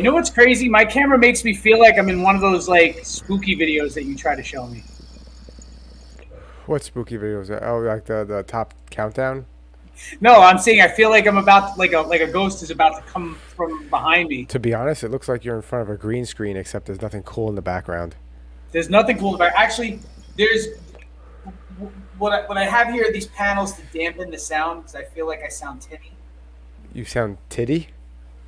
know what's crazy? My camera makes me feel like I'm in one of those like spooky videos that you try to show me. What spooky videos? Oh, like the top countdown? No, I'm saying I feel like I'm about like a ghost is about to come from behind me. To be honest, it looks like you're in front of a green screen, except there's nothing cool in the background. There's nothing cool about it. Actually, there's what I have here are these panels to dampen the sound because I feel like I sound tinny. You sound titty?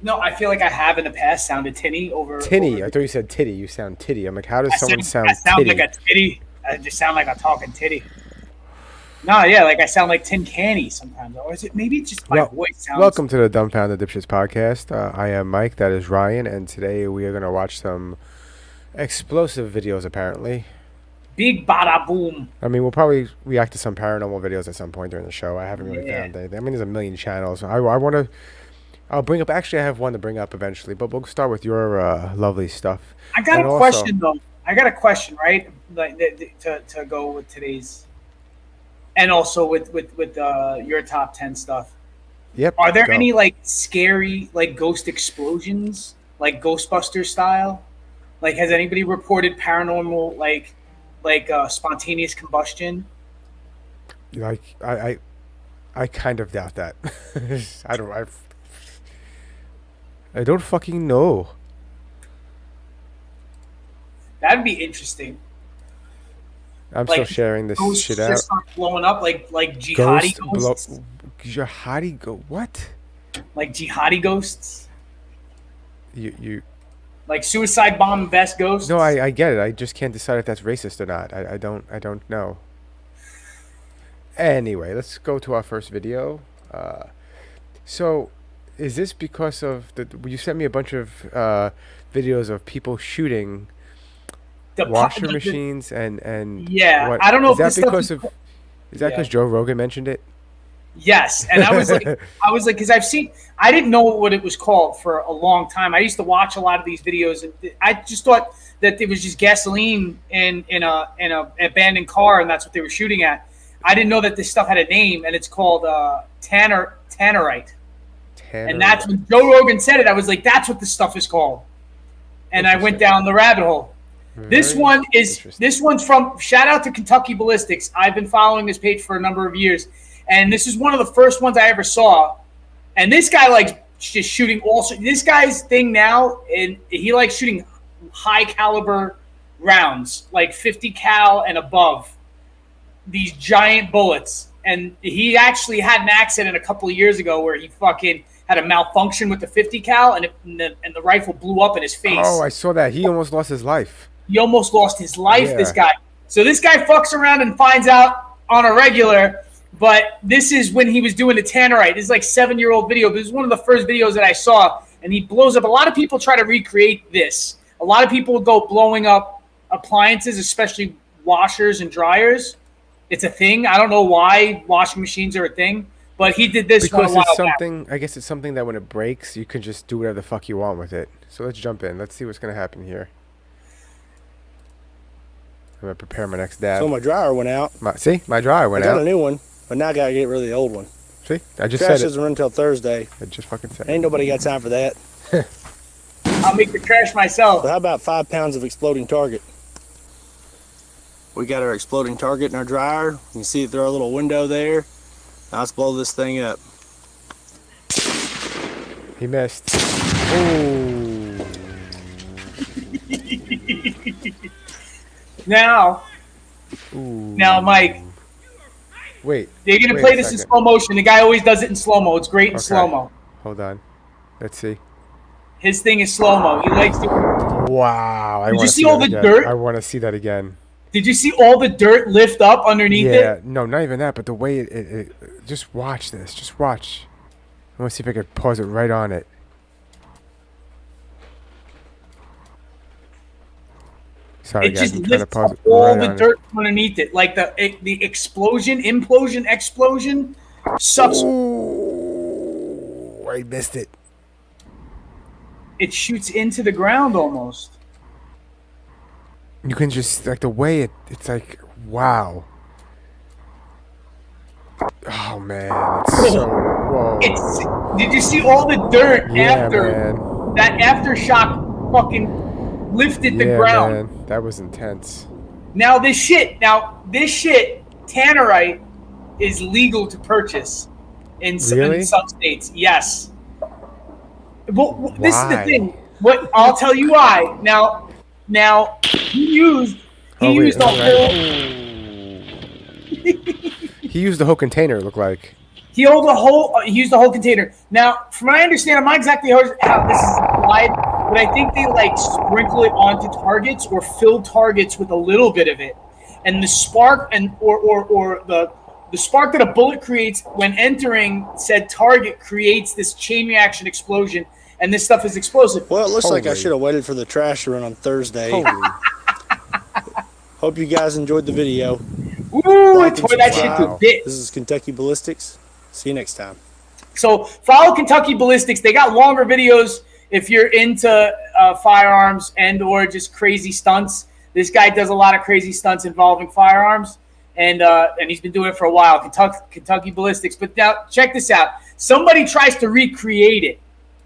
No, I feel like I have in the past sounded tinny over. Tinny. I thought you said titty. You sound titty. I'm like, how does someone sound I sound titty? like a titty. I just sound like a talking titty. No, yeah, like I sound like tin candy sometimes. Or is it maybe it's just my voice sounds. Welcome to the Dumbfounded Dipshits podcast. I am Mike. That is Ryan, and today we are going to watch some explosive videos. Apparently, big bada boom. I mean, we'll probably react to some paranormal videos at some point during the show. I haven't really found anything. I mean, there's a million channels. I want to. I'll bring up. Actually, I have one to bring up eventually, but we'll start with your lovely stuff. I got a question though. I got a question, right? Like to go with today's. And also with your top 10 stuff. Yep. Are there any like scary like ghost explosions, like Ghostbuster style? Like, has anybody reported paranormal like spontaneous combustion? Like I kind of doubt that. I don't fucking know. That'd be interesting. I'm still sharing this shit out. Just start blowing up like jihadi ghosts. What? Like jihadi ghosts. You. Like suicide bomb vest ghosts. No, I get it. I just can't decide if that's racist or not. I don't know. Anyway, let's go to our first video. So, is this because of you sent me a bunch of videos of people shooting washer machines and yeah, what? I don't know. Is that because Joe Rogan mentioned it? Yes, and I was like, because I didn't know what it was called for a long time. I used to watch a lot of these videos, and I just thought that it was just gasoline in a abandoned car, and that's what they were shooting at. I didn't know that this stuff had a name, and it's called tannerite. And that's when Joe Rogan said it. I was like, that's what this stuff is called, and I went down the rabbit hole. This one's from, shout out to Kentucky Ballistics. I've been following this page for a number of years, and this is one of the first ones I ever saw. And this guy likes just shooting this guy's thing now, and he likes shooting high caliber rounds, like 50 cal and above, these giant bullets. And he actually had an accident a couple of years ago where he fucking had a malfunction with the 50 cal, and the rifle blew up in his face. Oh, I saw that. He almost lost his life. He almost lost his life, this guy. So this guy fucks around and finds out on a regular, but this is when he was doing the tannerite. This is like 7-year-old video. This is one of the first videos that I saw, and he blows up. A lot of people try to recreate this. A lot of people go blowing up appliances, especially washers and dryers. It's a thing. I don't know why washing machines are a thing, but he did this because it's something. I guess it's something that when it breaks, you can just do whatever the fuck you want with it. So let's jump in. Let's see what's going to happen here. I'm going to prepare my next dab. So my dryer went out. My dryer went out. I got a new one, but now I got to get rid of the old one. See? I just said it. Trash doesn't run until Thursday. I just fucking said it. Ain't nobody got time for that. I'll make the trash myself. So how about 5 pounds of exploding target? We got our exploding target in our dryer. You can see it through our little window there. Now let's blow this thing up. He missed. Oh. Now, Mike. Wait. They're going to play this in slow motion. The guy always does it in slow-mo. It's great in slow-mo. Hold on. Let's see. His thing is slow-mo. He likes to... Wow. Did you see all the dirt? I want to see that again. Did you see all the dirt lift up underneath it? Yeah. No, not even that, but the way it just watch this. Just watch. I want to see if I could pause it right on it. Sorry, guys. I'm trying to pause it all the dirt underneath it, like the implosion sucks. Oh, I missed it. It shoots into the ground almost. You can just like the way it's like wow. Oh man, it's so whoa. Did you see all the dirt after? Man. that aftershock fucking lifted the ground. Man, that was intense. Now this shit, tannerite is legal to purchase in Really? some states. Yes. Well, this is the Why? thing. What I'll tell you why. Now he used the whole. He used the whole container. It looked like. He used the whole container. Now, from what I understand, I'm not exactly how this is applied, but I think they like sprinkle it onto targets or fill targets with a little bit of it, and the spark or the spark that a bullet creates when entering said target creates this chain reaction explosion, and this stuff is explosive. Well, it looks like I should have waited for the trash to run on Thursday. Hope you guys enjoyed the video. Ooh, I tore that shit to bits. This is Kentucky Ballistics. See you next time. So follow Kentucky Ballistics. They got longer videos if you're into firearms and or just crazy stunts. This guy does a lot of crazy stunts involving firearms, and he's been doing it for a while. Kentucky Ballistics. But now check this out. Somebody tries to recreate it,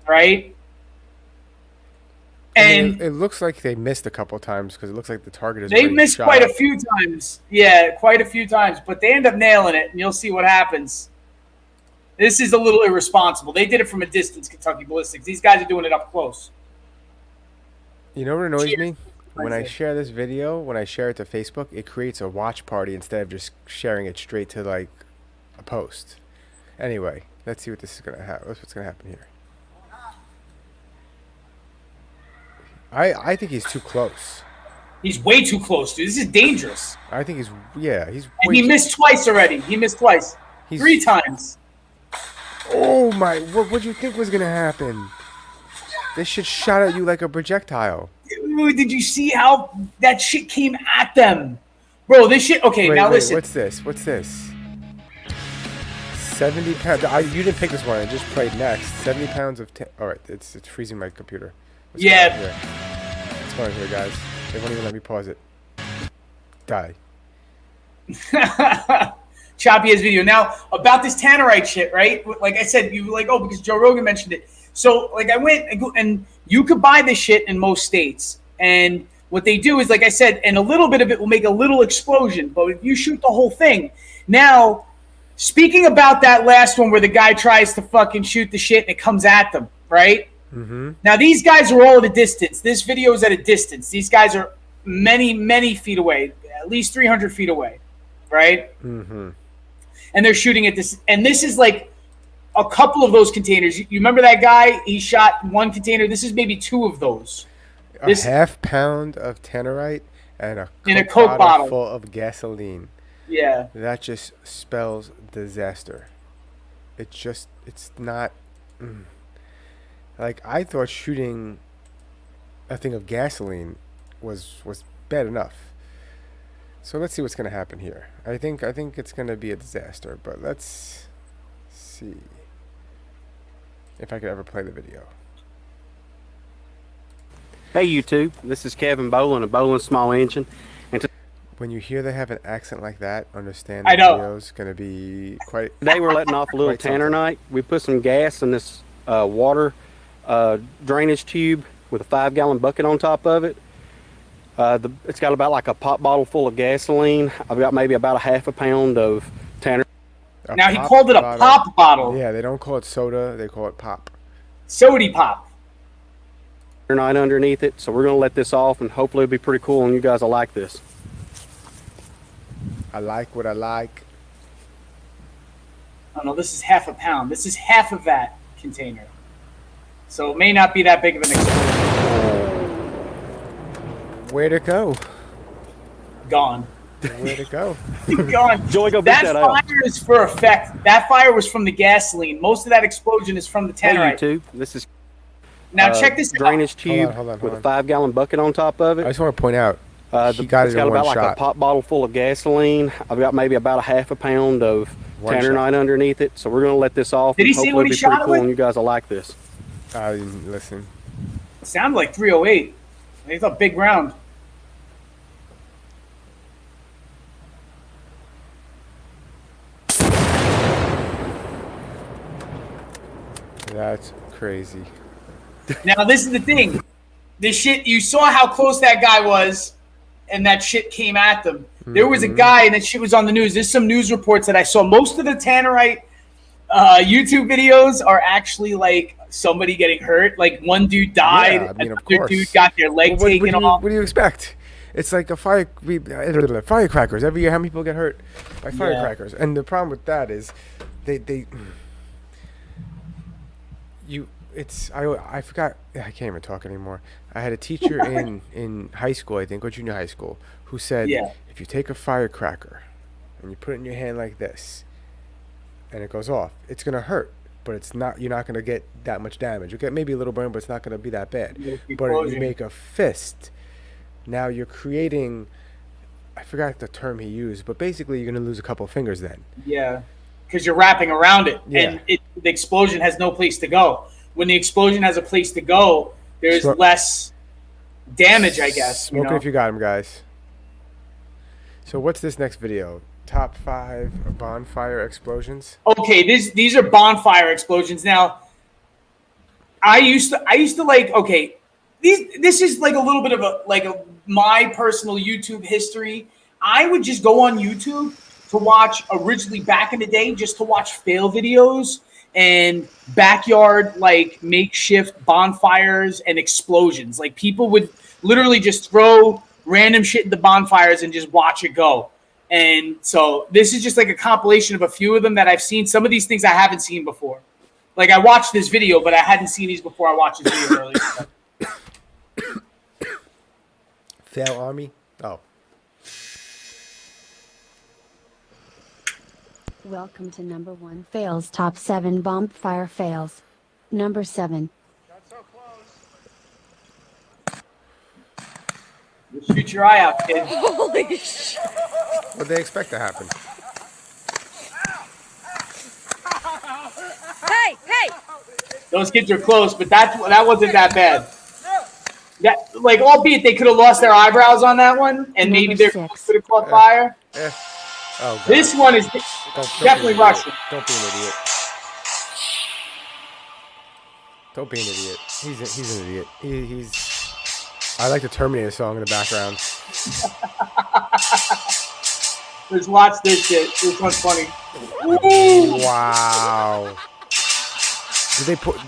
right? And it looks like they missed a couple times because it looks like the target is. They missed quite a few times. Yeah, quite a few times. But they end up nailing it, and you'll see what happens. This is a little irresponsible. They did it from a distance, Kentucky Ballistics. These guys are doing it up close. You know what annoys me? When I share this video, when I share it to Facebook, it creates a watch party instead of just sharing it straight to like a post. Anyway, let's see what this is gonna happen. What's gonna happen here? I think he's too close. He's way too close, dude. This is dangerous. I think he's And he missed twice already. He missed twice. 3 times. Oh my! What do you think was gonna happen? This shit shot at you like a projectile. Dude, did you see how that shit came at them, bro? This shit. Okay, now listen. What's this? 70 pounds. You didn't pick this one. I just played next. 70 pounds of. All right, it's freezing my computer. What's going on here, guys? They won't even let me pause it. Die. Choppy as video. Now, about this tannerite shit, right? Like I said, you were like, oh, because Joe Rogan mentioned it. So, like, I went and you could buy this shit in most states. And what they do is, like I said, and a little bit of it will make a little explosion. But if you shoot the whole thing. Now, speaking about that last one where the guy tries to fucking shoot the shit and it comes at them, right? Mm-hmm. Now, these guys are all at a distance. This video is at a distance. These guys are many, many feet away, at least 300 feet away, right? Mm-hmm. And they're shooting at this. And this is like a couple of those containers. You remember that guy? He shot one container. This is maybe 2 of those. A half pound of tannerite and a Coke bottle full of gasoline. Yeah. That just spells disaster. It's not... Like, I thought shooting a thing of gasoline was bad enough. So let's see what's going to happen here. I think it's going to be a disaster, but let's see if I could ever play the video. Hey YouTube, this is Kevin Boland of Boland Small Engine. And when you hear they have an accent like that, understand the video is going to be quite... Today we're letting off a little tannernite. We put some gas in this water drainage tube with a 5-gallon bucket on top of it. It's got about like a pop bottle full of gasoline. I've got maybe about a half a pound of tanner. Now he called it a pop bottle. Yeah, they don't call it soda, they call it pop. Sody pop. Tannernite underneath it, so we're gonna let this off and hopefully it'll be pretty cool and you guys will like this. I like what I like. Oh no, this is half a pound. This is half of that container. So it may not be that big of an explosion. Where'd it go? Gone. Where'd it go? Gone. Joey, go that fire is for effect. That fire was from the gasoline. Most of that explosion is from the tannerite. Hey YouTube, this is check this drainage tube with a 5-gallon bucket on top of it. I just want to point out, it's got about like a pop bottle full of gasoline. I've got maybe about a half a pound of tannernite underneath it, so we're gonna let this off. Did he say what he shot it with? And you guys will like this. I didn't listen. It sounded like 308. It's a big round. That's crazy. Now this is the thing. This shit, you saw how close that guy was, and that shit came at them. There was a guy, and that shit was on the news. There's some news reports that I saw. Most of the Tannerite YouTube videos are actually like somebody getting hurt. Like one dude died, Yeah, I mean, of another course. dude got their leg taken off. What do you expect? It's like a firecrackers. Every year, how many people get hurt by firecrackers? And the problem with that is, I forgot. I can't even talk anymore. I had a teacher in high school, I think, or junior high school, who said, if you take a firecracker and you put it in your hand like this, and it goes off, it's gonna hurt, but it's not. You're not gonna get that much damage. You get maybe a little burn, but it's not gonna be that bad. But if you make a fist, now you're creating. I forgot the term he used, but basically you're gonna lose a couple of fingers then. Yeah, because you're wrapping around it, and the explosion has no place to go. When the explosion has a place to go, there's less damage, I guess. Smoke it if you got him, guys. So what's this next video? Top 5 bonfire explosions. Okay, these are bonfire explosions. Now, I used to like. Okay, this is like a little bit of my personal YouTube history. I would just go on YouTube to watch originally back in the day, just to watch fail videos and backyard like makeshift bonfires and explosions. Like people would literally just throw random shit into bonfires and just watch it go. And so this is just like a compilation of a few of them that I've seen. Some of these things I haven't seen before. Like I watched this video, but I hadn't seen these before I watched this video earlier. Fail Army? Oh. Welcome to number 1 fails top 7 bonfire fails. Number 7. Not so close. Shoot your eye out, kid. Holy shit. What they expect to happen? Hey! Those kids are close, but that wasn't that bad. That, like, albeit they could have lost their eyebrows on that one, and maybe their clothes could have caught fire. Oh, God. This one is definitely Russian. Don't be an idiot. Don't be an idiot. He's an idiot. He's. I like the Terminator song in the background. Let's watch this shit. This one's funny. Wow. Did they put?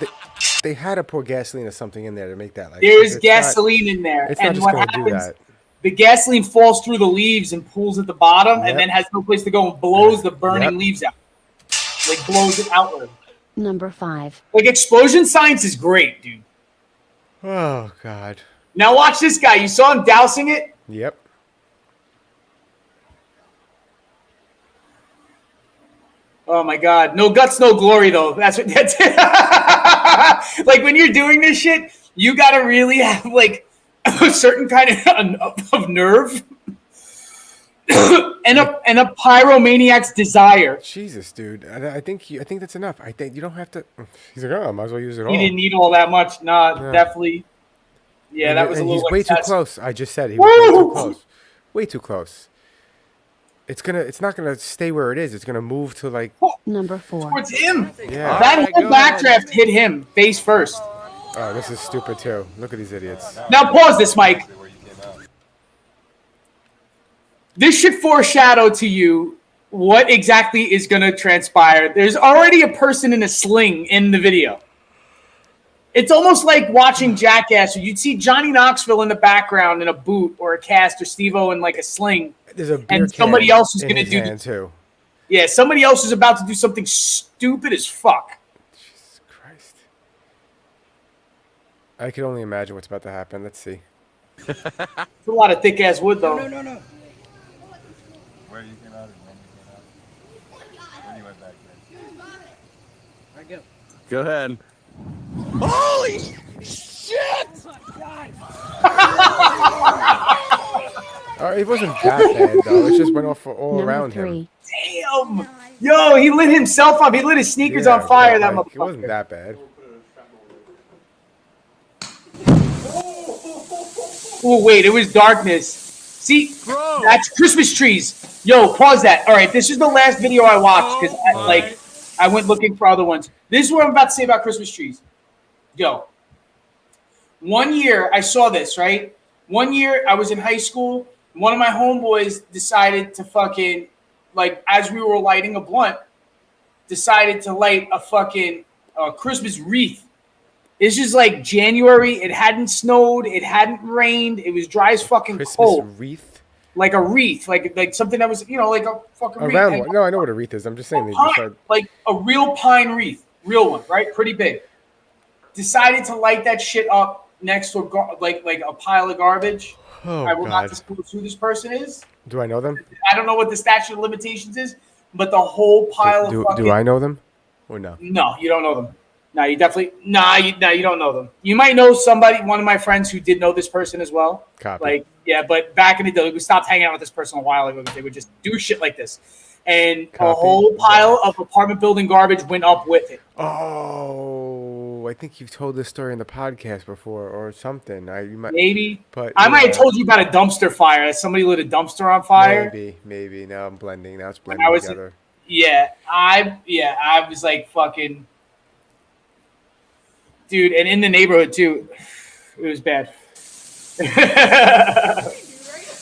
They had to pour gasoline or something in there to make that. Like, there's gasoline in there, it's and not just what going to do happens? that. The gasoline falls through the leaves and pools at the bottom, and then has no place to go and blows the burning leaves out. Like blows it outward. Number 5. Like explosion science is great, dude. Oh, God. Now watch this guy. You saw him dousing it? Yep. Oh my God. No guts, no glory though. That's like when you're doing this shit, you gotta really have like a certain kind of nerve and a pyromaniac's desire. Jesus, dude. I think that's enough. I think you don't have to. He's like, oh, I might as well use it all. He didn't need all that much. Nah, definitely. Yeah, that was a little. He's way too close. I just said he was way too close. Way too close. It's not gonna stay where it is. It's gonna move to like Number 4. towards him. Yeah. That whole backdraft hit him face first. Oh, this is stupid too. Look at these idiots. Now pause this, Mike. This should foreshadow to you what exactly is going to transpire. There's already a person in a sling in the video. It's almost like watching Jackass. You'd see Johnny Knoxville in the background in a boot or a cast, or Steve-O in like a sling. There's a beer and somebody can else is in going to his do hand, too. Yeah, somebody else is about to do something stupid as fuck. Jesus Christ. I can only imagine what's about to happen. Let's see. It's a lot of thick ass wood, though. No. Where you came out and when you came out? When you went back there. Right, go ahead. Holy shit! It wasn't that bad, though. It just went off all Number around 3. him. Damn! Yo, he lit himself up. He lit his sneakers on fire. That It motherfucker. wasn't that bad. Oh wait, it was darkness. See, that's Christmas trees. Yo, pause that. All right, this is the last video I watched because I went looking for other ones. This is what I'm about to say about Christmas trees. Yo, One year, I saw this, right? One year, I was in high school. One of my homeboys decided to fucking, like, as we were lighting a blunt, decided to light a fucking Christmas wreath. It's just like January. It hadn't snowed. It hadn't rained. It was dry as fucking Christmas cold. wreath? Like a wreath. Like something that was, like a fucking A wreath. round one. No, I know what a wreath is. I'm just saying. They decide... Like a real pine wreath. Real one, right? Pretty big. Decided to light that shit up next to like a pile of garbage. Oh, I will not God. disclose who this person is. Do I know them? I don't know what the statute of limitations is, but the whole pile of fucking... Do I know them? Or no? No, you don't know them. No, you definitely... you don't know them. You might know somebody, one of my friends who did know this person as well. Copy. Like, yeah, but back in the day, we stopped hanging out with this person a while ago because they would just do shit like this. And Copy. a whole pile of apartment building garbage went up with it. Oh, I think you've told this story in the podcast before or something. You might, Maybe. but I might have told you about a dumpster fire. Somebody lit a dumpster on fire. Maybe. Now I'm blending. Now it's blending together. I was like fucking... Dude, and in the neighborhood too. It was bad.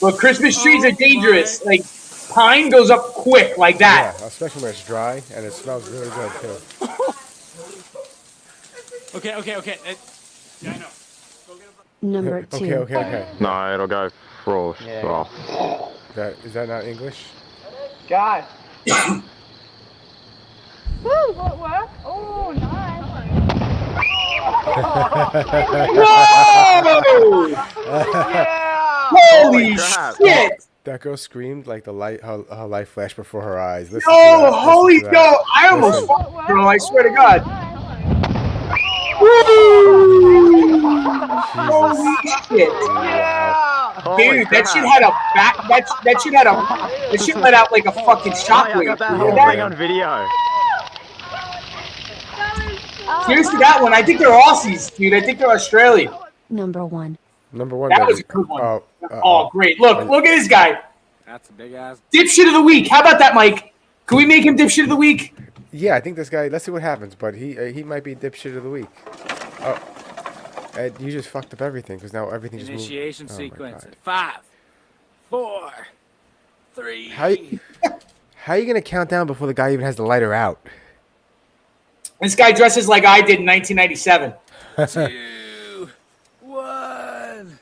Well, Christmas trees are dangerous. Like, pine goes up quick like that. Yeah, especially when it's dry and it smells really good too. Okay. Yeah, I know. Number 2. Okay. No, it'll go frost. Yeah. Is that not English? God. Woo, what work? Oh, nice. Whoa! Yeah! Holy shit! That girl screamed like her life flashed before her eyes. Listen Yo, to that. holy, Listen to that. yo, I almost fucked, girl, I swear to God. Woo! Holy shit. Wow. Dude, that shit had a back, that shit let out like a fucking shockwave. I got that You whole hear thing that? on video. Seriously, that one, I think they're Aussies, dude. I think they're Australian. Number 1. Number one. That was a good one. Oh, Oh, great. Look at this guy. That's a big ass. Dipshit of the week. How about that, Mike? Can we make him dipshit of the week? yeah, I think this guy. Let's see what happens. But he might be dipshit of the week. Oh, Ed, you just fucked up everything because now everything just moved. Initiation Oh, my sequence. God. 5, 4, 3. How are you gonna count down before the guy even has the lighter out? This guy dresses like I did in 1997. 2, 1,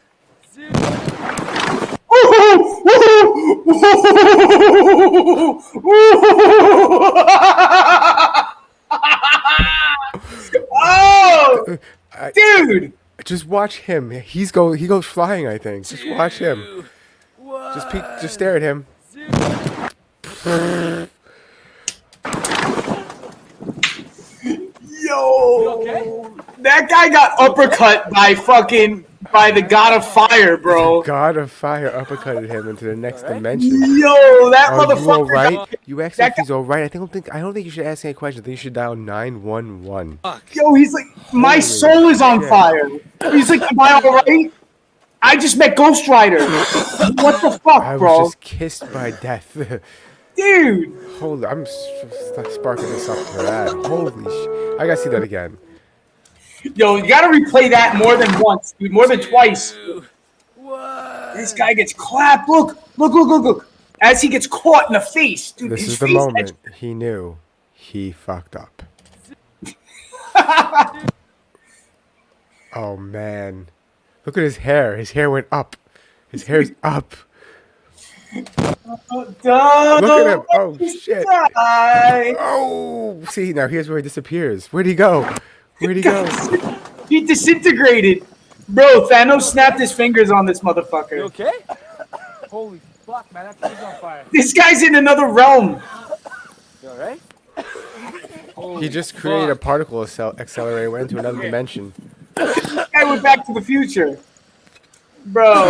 0. Oh, dude! Just watch him. He goes flying. I think. Just watch him. Just stare at him. Yo, okay? that guy got uppercut by the God of Fire, bro. God of Fire uppercutted him into the next dimension. Yo, that Are you motherfucker. all right? You asked him if he's all right. I don't think you should ask any questions. I think you should dial 911. Yo, he's like, my soul is on fire. He's like, am I all right? I just met Ghost Rider. What the fuck, I bro? was just kissed by death. Dude. Holy, I'm sparking this up for that. Holy I gotta see that again. Yo, you gotta replay that more than once, dude. More than twice. 2, 1. This guy gets clapped. Look. As he gets caught in the face, dude. This his is the face moment he knew he fucked up. Oh man. Look at his hair. His hair went up. His hair's up. Look at him. Oh shit. Oh, see now here's where he disappears. Where'd he go? He disintegrated. Bro, Thanos snapped his fingers on this motherfucker. You okay? Holy fuck, man. That thing's on fire. This guy's in another realm. You alright? He just created a particle accelerator, went into another dimension. This guy went back to the future. Bro.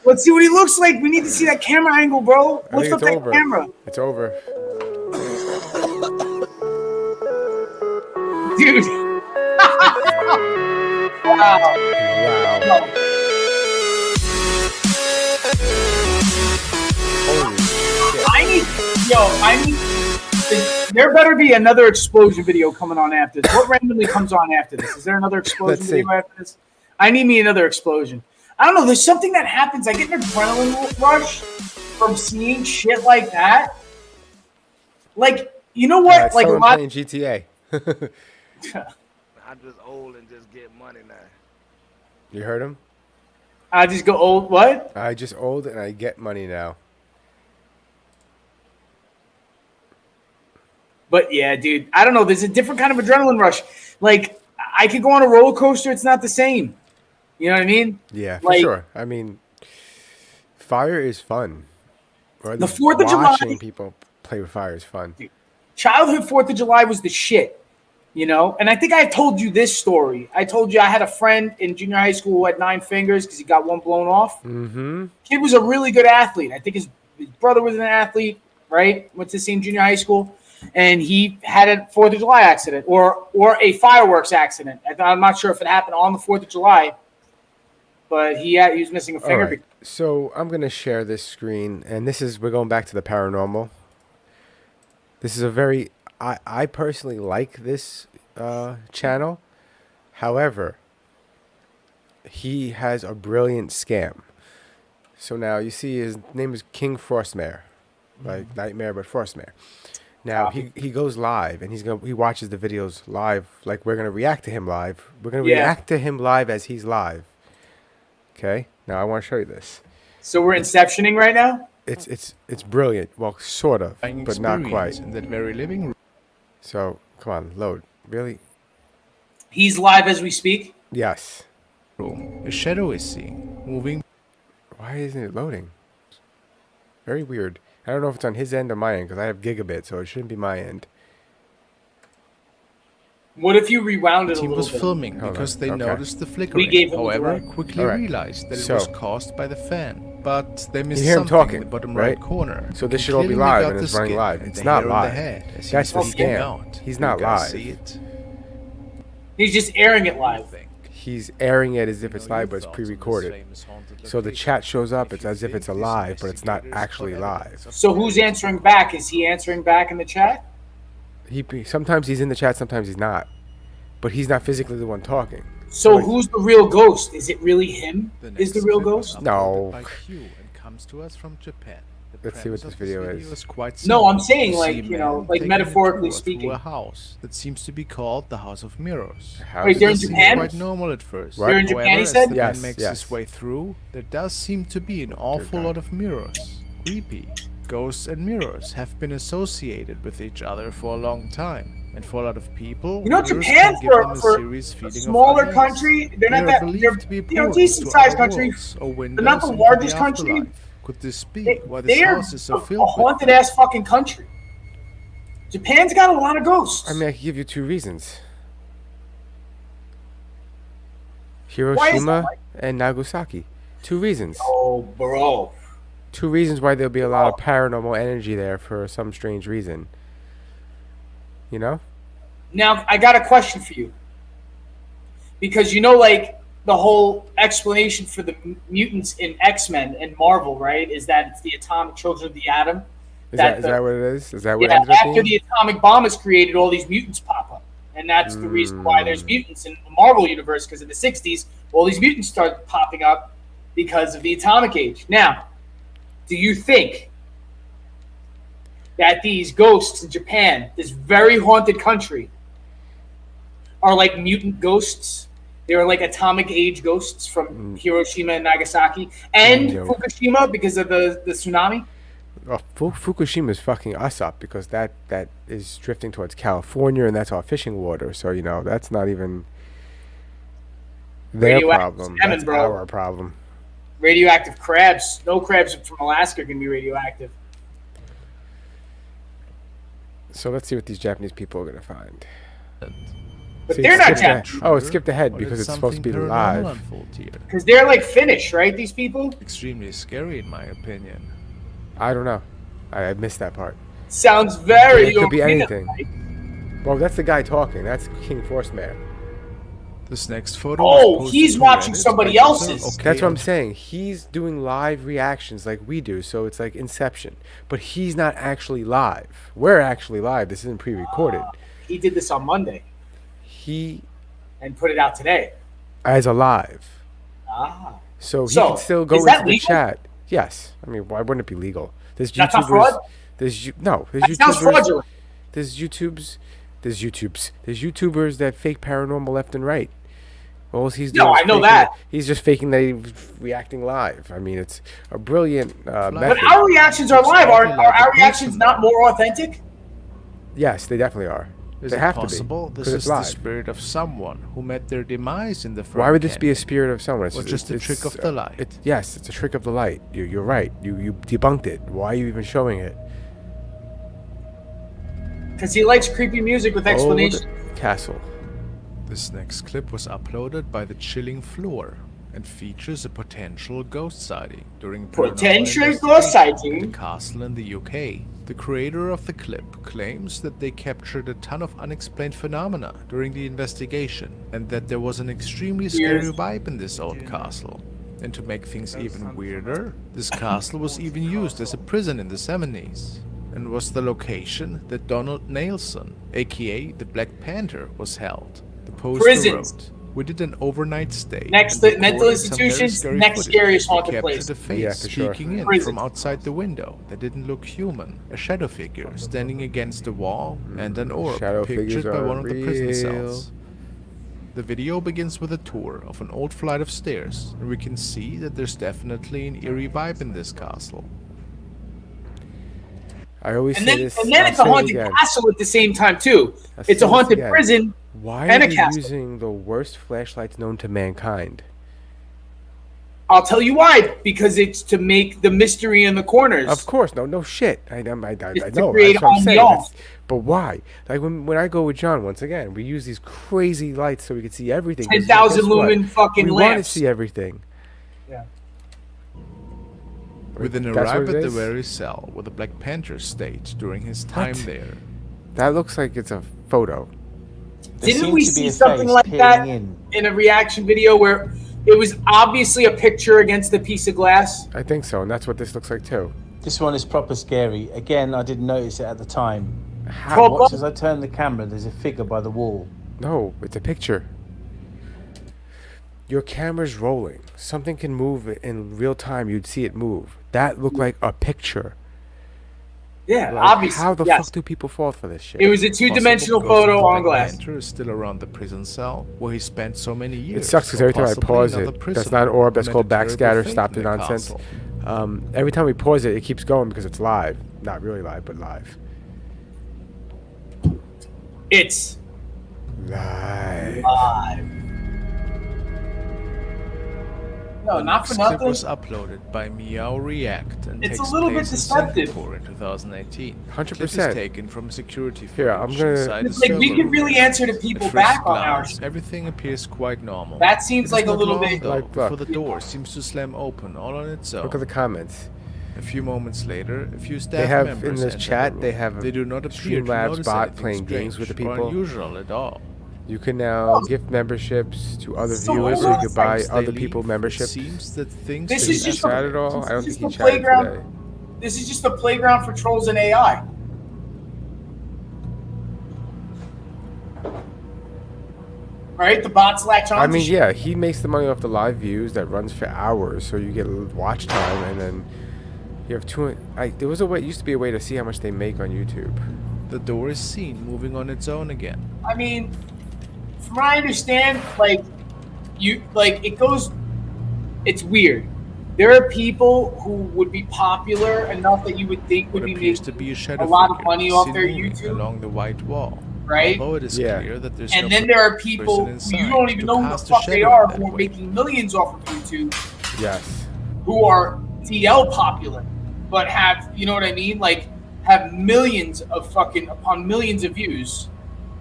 Let's see what he looks like. We need to see that camera angle, bro. I Lift think up it's that over. camera. It's over. Dude. Wow. Holy shit. I need, there better be another explosion video coming on after this. What randomly comes on after this? Is there another explosion Let's video see. after this? I need me another explosion. I don't know. There's something that happens. I get an adrenaline rush from seeing shit like that. Like, you know what? It's Like a someone lot. playing GTA. I'm just old and just get money now. You heard him? I just go old. What? I just old and I get money now. But yeah, dude, I don't know. There's a different kind of adrenaline rush. Like, I could go on a roller coaster. It's not the same. You know what I mean? Yeah, for Like, sure. I mean, fire is fun. Or The 4th of July- watching people play with fire is fun. Childhood 4th of July was the shit. You know? And I think I told you this story. I told you I had a friend in junior high school who had 9 fingers because he got one blown off. Mm-hmm. Kid was a really good athlete. I think his brother was an athlete, right? Went to the same junior high school. And he had a 4th of July accident or a fireworks accident. I'm not sure if it happened on the 4th of July, but he was missing a All finger. right. So I'm going to share this screen, and we're going back to the paranormal. This is a very, I personally like this channel. However, he has a brilliant scam. So now you see his name is King Frostmare, like Nightmare, but Frostmare. Now he goes live and he watches the videos live, like we're gonna react to him live. We're gonna react to him live as he's live. Okay. Now I want to show you this. So we're inceptioning right now. It's brilliant. Well, sort of, but not quite. In that very living room. So come on, load. Really? He's live as we speak. Yes. A shadow is seen moving. Why isn't it loading? Very weird. I don't know if it's on his end or my end because I have gigabit, so it shouldn't be my end. What if you rewound it a The team little was bit? filming Hold because on. they Okay. noticed the flickering. gave him the However, direct. quickly Alright. realized that So- it was caused by the fan. But they missed You hear him something talking, in the bottom right? right corner. So You this can should all be clearly live make out and the it's running skin live. and It's the not hair on the live. head as he That's the was peeking scam. out. He's You not guys live. see it? He's just airing it live. He's airing it as if it's live, but it's pre-recorded. So the chat shows up. It's as if it's alive, but it's not actually live. So who's answering back? Is he answering back in the chat? Sometimes he's in the chat, sometimes he's not. But he's not physically the one talking. So who's the real ghost? Is it really him? Is the real ghost? No. By Q and comes to us from Japan. The Let's see what premise this of video is. is quite No, simple. I'm saying, You like, see you know, men like taking a metaphorically tour speaking. through a house that seems to be called the House of Mirrors. Wait, they're in It seems Japan? quite normal at first. What? They're in Japan, However, he as said? the Yes, man makes yes. his way through, there does seem to be an awful lot of mirrors. Creepy. Ghosts and mirrors have been associated with each other for a long time. And for a lot of people, You know, mirrors Japan can give them for serious a feeling of smaller unease. country, they're not They are that. believed They're to be you know, portals decent to sized other country. worlds or They're not windows the into largest the country. afterlife. Could this be why this They're house is so a filled with haunted them? ass fucking country. Japan's got a lot of ghosts. I mean, I can give you 2 reasons. Why is Hiroshima that? and Nagasaki. 2 reasons. Oh, bro. 2 reasons why there'll be a lot of paranormal energy there for some strange reason. You know? Now, I got a question for you. Because you know, like, the whole explanation for the mutants in X-Men and Marvel, right, is that it's the atomic children of the atom. Is that what it is? Is that what it Yeah, ended up after being? the atomic bomb is created, all these mutants pop up. And that's the reason why there's mutants in the Marvel universe, because in the 60s, all these mutants started popping up because of the atomic age. Now, do you think that these ghosts in Japan, this very haunted country, are like mutant ghosts? They're like atomic age ghosts from Hiroshima and Nagasaki and No. Fukushima because of the tsunami? Well, Fukushima is fucking us up because that is drifting towards California and that's our fishing water. So, you know, that's not even their Radioactive problem. salmon, That's bro. our problem. Radioactive crabs. No crabs from Alaska can be radioactive. So let's see what these Japanese people are going to find. But See, they're it not skipped ahead. Japanese. Oh, it skipped ahead Or because did it's supposed to be something paranormal live. unfold here? Because they're like Finnish, right? These people? Extremely scary in my opinion. I don't know. I missed that part. Sounds very It could be European. anything. Well, that's the guy talking. That's King Forceman. This next photo. Oh, was posted he's to watching Reddit somebody by else's. user OK That's what I'm saying. He's doing live reactions like we do, so it's like Inception. But he's not actually live. We're actually live. This isn't pre-recorded. He did this on Monday He and put it out today. as a live. Ah. So he So, can still go is that into the legal? chat. Yes. I mean, why wouldn't it be legal? There's That's not fraud? There's YouTubers. That sounds fraudulent. There's YouTubers that fake paranormal left and right. All he's No, doing is I know faking that. He's just faking that he's reacting live. I mean, it's a brilliant method. But our reactions are live. Are our reactions not more authentic? Yes, they definitely are. Is They it have possible to be. this 'Cause is it's the live. spirit of someone who met their demise in the front Why would this be a canyon? spirit of someone? Or just a trick of the light? Yes, it's a trick of the light. You're right. You debunked it. Why are you even showing it? Because he likes creepy music with explanations. Old Castle. This next clip was uploaded by the Chilling Floor and features a potential ghost sighting during Potential paranormal ghost investigation sighting? at the castle in the UK. The creator of the clip claims that they captured a ton of unexplained phenomena during the investigation and that there was an extremely scary vibe in this old castle. And to make things even weirder, this castle was even used as a prison in the 70s and was the location that Donald Nelson, aka the Black Panther, was held. The poster Prisons. wrote, "We did an overnight stay. Next and to mental recorded some very institutions, scary next footage. scariest We haunted captured place." a face Yeah, for sure. peeking in Prison. from outside the window that didn't look human, a shadow figure standing against the wall, and an orb Shadow figures pictured by are one of the prison real. cells." The video begins with a tour of an old flight of stairs, and we can see that there's definitely an eerie vibe in this castle. I always And say then, this. and then I'll it's a say it haunted again. castle at the same time too. I'll It's say a this haunted again. prison Why and are a they castle. using the worst flashlights known to mankind? I'll tell you why. Because it's to make the mystery in the corners. Of course, no shit. I know. It's to create That's what I'm saying. ambiance. But why? Like when I go with John, once again, we use these crazy lights so we can see everything. 'Cause 10,000 guess what? lumen fucking we want to lamps. see everything. Yeah. We then That's what arrive it at the is? very cell where the Black Panther stayed during his time What? there. That looks like it's a photo. Didn't we see something like that in a reaction video where it was obviously a picture against a piece of glass? I think so, and that's what this looks like too. This one is proper scary. Again, I didn't notice it at the time. How? Watch as I turn the camera, there's a figure by the wall. No, it's a picture. Your camera's rolling. Something can move in real time. You'd see it move. That looked like a picture. Yeah, Like, obviously. how the yes. fuck do people fall for this shit? It was a two-dimensional Possible ghost photo of on Black glass. Panther is still around the prison cell where he spent so many years. It sucks because or every time I possibly pause another it, that's prisoner not an orb. who That's met called a terrible backscatter. fate Stop in the nonsense. castle. Every time we pause it, it keeps going because it's live. Not really live, but live. It's Live. live. No, not for This clip nothing. was uploaded by Meow React and It's a takes little bit place in deceptive. Singapore in 2018. 100%. Clip is taken from security Here, footage I'm gonna- inside It's the like we server could really room. answer to At people first back on our glance, everything appears quite normal. That seems It is like a not little long, bit- though, Like, before look. the door seems to slam open all on its own. Look at the comments. A few moments later, a few staff They have members in this enter chat. the They room. have They do not appear to Streamlabs notice bot anything playing games with the strange or people. unusual at all. You can now gift memberships to other So viewers, so you what could buy Once they other leave, people it memberships. seems that things This that is Did just he a- chat at all? I don't this think is he a chatted playground. today. This is just a playground for trolls and AI. Right? The bots latch on. I to mean, shit. yeah, he makes the money off the live views that runs for hours, so you get watch time, and then you have two. There was a way. Used to be a way to see how much they make on YouTube. the door is seen moving on its own again. I mean, from what I understand, like it goes. It's weird. There are people who would be popular enough that you would think would What be appears making to be a shadow lot of figure money is off seen their moving YouTube. along the white wall. Right? Although it is Yeah. clear that there's And no then there are person people who inside you don't even to know who the cast a fuck they shadow are in that who are way. making millions off of YouTube, Yes. who are DL popular, but have, you know what I mean? Like, have millions of fucking upon millions of views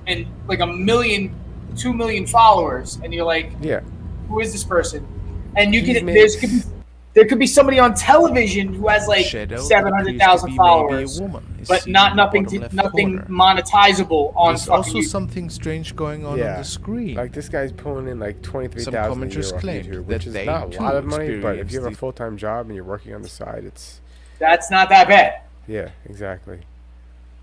and like 2 million followers. And you're like, Yeah. who is this person? And you He can, makes- there could be somebody on television who has like Shadow that 700,000 appears to be maybe a followers, woman is but seen not in the nothing bottom left nothing corner. monetizable on There's fucking also YouTube. something strange going on Yeah. the screen. Like this guy's pulling in like 23,000 a year commenters off claimed YouTube, that which is they not a too lot of money. But if experienced you have a the- full-time job and you're working on the side, it's That's not that bad. yeah, exactly.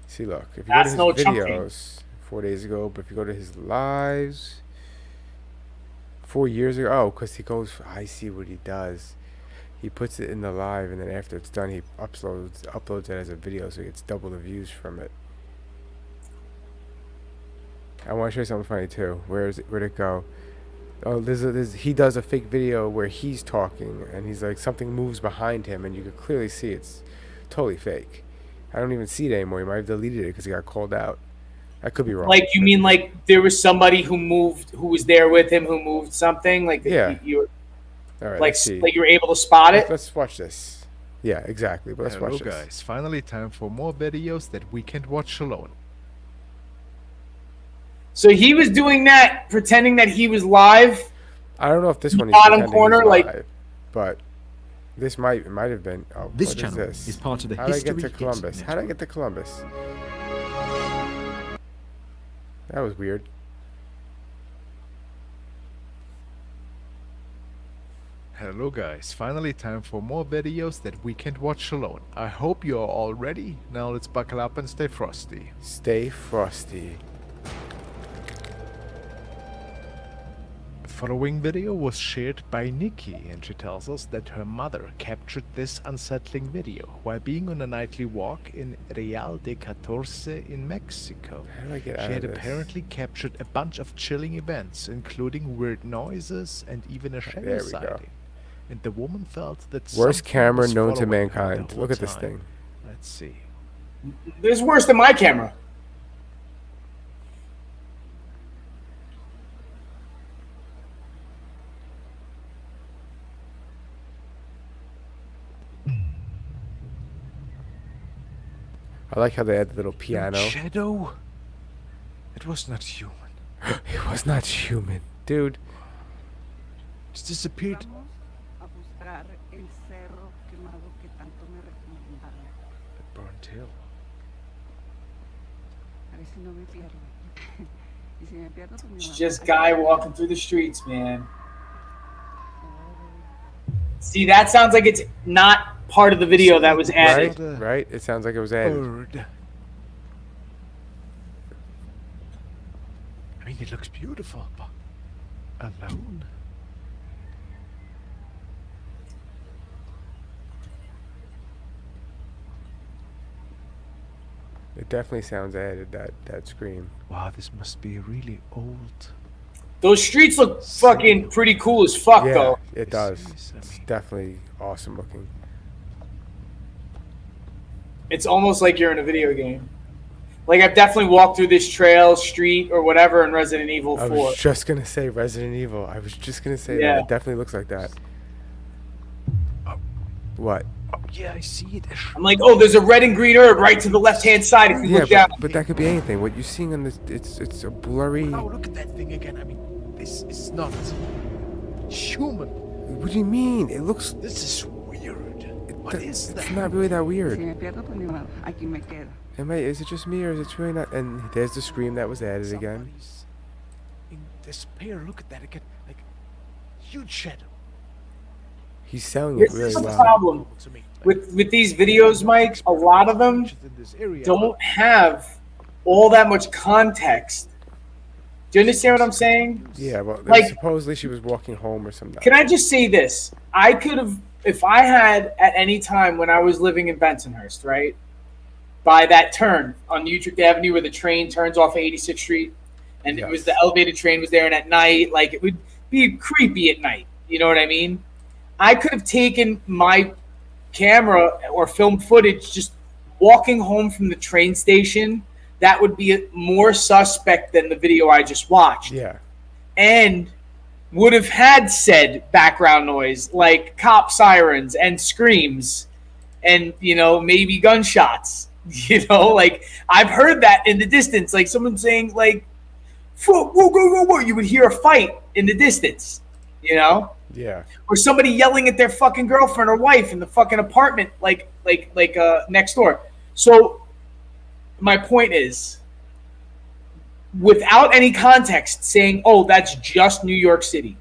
See, look, if you That's go no to his chump videos 4 days ago, but if you go to his lives, 4 years ago. Oh, because he goes. I see what he does. He puts it in the live, and then after it's done, he uploads it as a video, so he gets double the views from it. I want to show you something funny too. Where'd it go? Oh, he does a fake video where he's talking, and he's like, something moves behind him, and you can clearly see it's totally fake. I don't even see it anymore. He might have deleted it because he got called out. I could be wrong. Like, you mean like there was somebody who was there with him who moved something? Like, yeah. All right, like you were able to spot it? Let's watch this. Yeah, exactly. But let's watch this. Guys, finally time for more videos that we can't watch alone. So he was doing that, pretending that he was live. I don't know if this one is bottom corner, live, but this might have been. Oh, this channel is part of the How did I get to Columbus? How did I get to Columbus? That was weird. Hello guys, finally time for more videos that we can't watch alone. I hope you are all ready. Now let's buckle up and stay frosty. Stay frosty. The following video was shared by Nikki, and she tells us that her mother captured this unsettling video while being on a nightly walk in Real de Catorce in Mexico. How do I get out She had of this? apparently captured a bunch of chilling events, including weird noises and even a shadow There we go. sighting. And the woman felt that Worst something camera was known to following her the mankind. whole Look at this time. thing. Let's see. This is worse than my camera. I like how they had the little piano. Shadow? It was not human. It was not human, dude. It's disappeared. At Burnt Hill. It's just guy walking through the streets, man. See, that sounds like it's not part of the video that was added. Right? It sounds like it was added. Bird. I mean, it looks beautiful, but alone. It definitely sounds added, that scream. Wow, this must be really old. Those streets look fucking pretty cool as fuck, Yeah, though. it does. It's definitely awesome looking. It's almost like you're in a video game. Like, I've definitely walked through this trail, street, or whatever in Resident Evil 4. I was just going to say Resident Evil. I was just going to say Yeah. that. It definitely looks like that. What? Oh, yeah, I see it. I'm like, oh, there's a red and green herb right to the left-hand side if you Yeah, look down. but that could be anything. What you're seeing on this, it's a blurry... Oh, look at that thing again. I mean, this is not human. What do you mean? It looks... This is weird. What is that? It's not really that weird. Is it just me, or is it really not? And there's the scream that was added again. Somebody's in despair. Look at that again. Like, huge shadow. He's selling it This really is the well. problem with these videos, Mike. A lot of them don't have all that much context. Do you understand what I'm saying? Yeah, well, Like- supposedly she was walking home or something. Can I just say this? I could have, if I had at any time when I was living in Bensonhurst, right, by that turn on Utrecht Avenue where the train turns off 86th Street, and it was the elevated train was there, and at night, like, it would be creepy at night. You know what I mean? I could have taken my camera or film footage just walking home from the train station. That would be more suspect than the video I just watched. Yeah. And would have had said background noise like cop sirens and screams and, you know, maybe gunshots. You know, like, I've heard that in the distance, like someone saying, like, whoa, whoa, whoa, whoa. You would hear a fight in the distance, you know? Yeah. Or somebody yelling at their fucking girlfriend or wife in the fucking apartment, like next door. So my point is, without any context, saying, "Oh, that's just New York City,"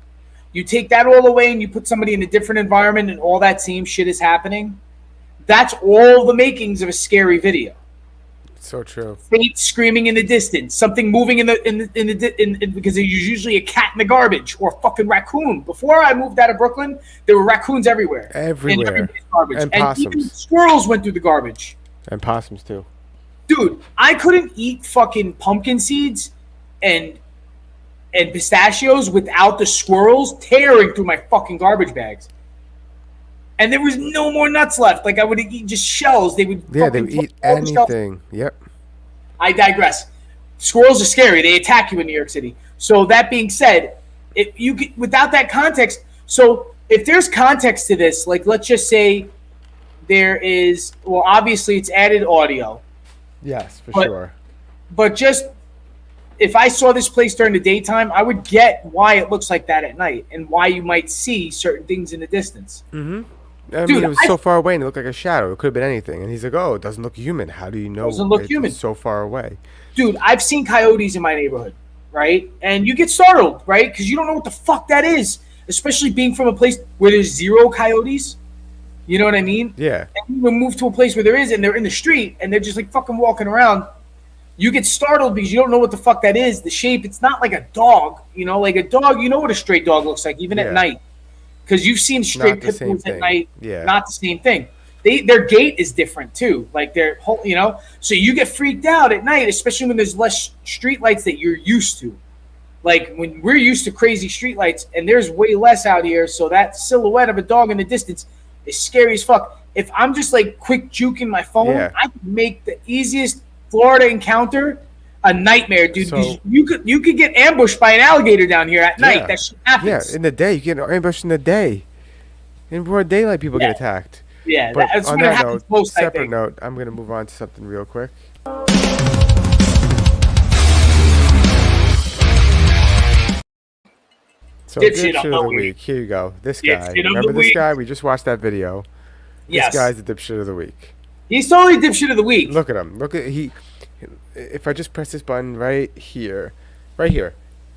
you take that all away and you put somebody in a different environment, and all that same shit is happening. That's all the makings of a scary video. So true. Fate screaming in the distance, something moving because there's usually a cat in the garbage or a fucking raccoon. Before I moved out of Brooklyn, there were raccoons everywhere. Everywhere. In everybody's garbage. And And even squirrels went through the garbage. And possums too. Dude, I couldn't eat fucking pumpkin seeds and pistachios without the squirrels tearing through my fucking garbage bags. And there was no more nuts left. Like I would eat just shells. They would they would eat anything. Yep. I digress. Squirrels are scary. They attack you in New York City. So that being said, without that context, so if there's context to this, like let's just say there is, well, obviously it's added audio. Yes, for sure. But just if I saw this place during the daytime, I would get why it looks like that at night and why you might see certain things in the distance. Mm-hmm. I mean, it was so far away and it looked like a shadow. It could have been anything. And he's like, oh, it doesn't look human. How do you know it's so far away? Dude, I've seen coyotes in my neighborhood, right? And you get startled, right? Because you don't know what the fuck that is, especially being from a place where there's zero coyotes. You know what I mean? Yeah. And you move to a place where there is, and they're in the street, and they're just like fucking walking around. You get startled because you don't know what the fuck that is. The shape, it's not like a dog. You know, like a dog, you know what a stray dog looks like, even at night. Because you've seen stray pit bulls at night. Yeah. Not the same thing. Their gait is different, too. Like, their whole, you know? So you get freaked out at night, especially when there's less street lights that you're used to. Like, when we're used to crazy street lights, and there's way less out here, so that silhouette of a dog in the distance is scary as fuck. If I'm just, like, quick juking my phone, I can make the easiest Florida encounter a nightmare, dude. So, you could get ambushed by an alligator down here at night. That shit happens. Yeah, in the day. You get ambushed in the day. In broad daylight, people get attacked. Yeah, but that's on when it that happens note, most, separate note, I'm going to move on to something real quick. So, dipshit of the week. Here you go. This guy. Remember this guy? We just watched that video. Yes. This guy's the dipshit of the week. He's totally dipshit of the week. Look at him. If I just press this button right here,